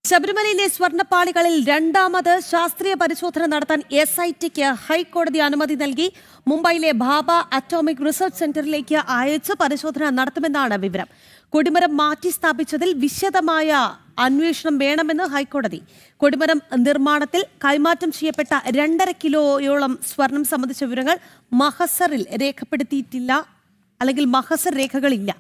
ശബരിമലയിലെ സ്വർണ്ണപ്പാളികളിൽ രണ്ടാമത് ശാസ്ത്രീയ പരിശോധന നടത്താൻ SITക്ക് ഹൈക്കോടതി അനുമതി നൽകി. മുംബൈയിലെ ഭാഭ അറ്റോമിക് റിസർച്ച് സെന്ററിലേക്ക് അയച്ച് പരിശോധന നടത്തുമെന്നാണ് വിവരം. കൊടിമരം മാറ്റി സ്ഥാപിച്ചതിൽ വിശദമായ അന്വേഷണം വേണമെന്ന് ഹൈക്കോടതി. കൊടിമരം നിർമ്മാണത്തിൽ കൈമാറ്റം ചെയ്യപ്പെട്ട 2.5 കിലോയോളം സ്വർണം സംബന്ധിച്ച വിവരങ്ങൾ മഹസറിൽ രേഖപ്പെടുത്തിയിട്ടില്ല, അല്ലെങ്കിൽ മഹസർ രേഖകളില്ല.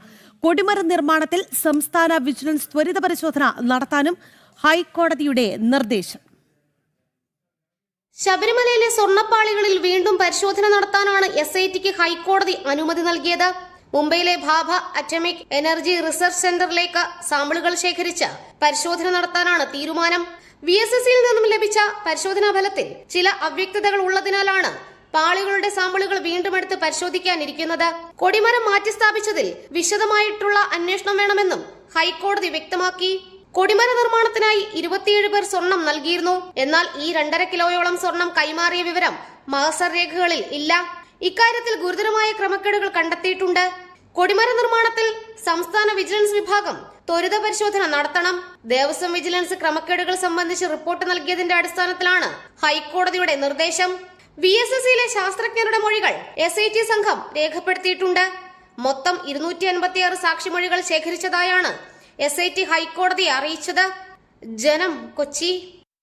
കൊടിമരം നിർമ്മാണത്തിൽ സംസ്ഥാന വിജിലൻസ് ത്വരിത പരിശോധന നടത്താനും ഹൈക്കോടതിയുടെ നിർദ്ദേശം. ശബരിമലയിലെ സ്വർണ്ണപ്പാളികളിൽ വീണ്ടും പരിശോധന നടത്താനാണ് SITക്ക് ഹൈക്കോടതി അനുമതി നൽകിയത്. മുംബൈയിലെ ഭാഭ അറ്റോമിക് എനർജി റിസർച്ച് സെന്ററിലേക്ക് സാമ്പിളുകൾ ശേഖരിച്ച് പരിശോധന നടത്താനാണ് തീരുമാനം. VSSയിൽ നിന്നും ലഭിച്ച പരിശോധനാ ഫലത്തിൽ ചില അവ്യക്തതകൾ ഉള്ളതിനാലാണ് പാളികളുടെ സാമ്പിളുകൾ വീണ്ടും എടുത്ത് പരിശോധിക്കാനിരിക്കുന്നത്. കൊടിമരം മാറ്റിസ്ഥാപിച്ചതിൽ വിശദമായിട്ടുള്ള അന്വേഷണം വേണമെന്നും ഹൈക്കോടതി വ്യക്തമാക്കി. കൊടിമര നിർമ്മാണത്തിനായി 27 പേർ സ്വർണം നൽകിയിരുന്നു. എന്നാൽ ഈ 2.5 കിലോയോളം സ്വർണം കൈമാറിയ വിവരം മഹസർ രേഖകളിൽ ഇല്ല. ഇക്കാര്യത്തിൽ ഗുരുതരമായ ക്രമക്കേടുകൾ കണ്ടെത്തിയിട്ടുണ്ട്. കൊടിമര നിർമ്മാണത്തിൽ സംസ്ഥാന വിജിലൻസ് വിഭാഗം ത്വരിത പരിശോധന നടത്തണം. ദേവസ്വം വിജിലൻസ് ക്രമക്കേടുകൾ സംബന്ധിച്ച് റിപ്പോർട്ട് നൽകിയതിന്റെ അടിസ്ഥാനത്തിലാണ് ഹൈക്കോടതിയുടെ നിർദ്ദേശം. VSSയിലെ ശാസ്ത്രജ്ഞരുടെ മൊഴികൾ SIT സംഘം രേഖപ്പെടുത്തിയിട്ടുണ്ട്. മൊത്തം 256 സാക്ഷിമൊഴികൾ ശേഖരിച്ചതായാണ് SIT ഹൈക്കോടതിയെ അറിയിച്ചത്. ജനം, കൊച്ചി.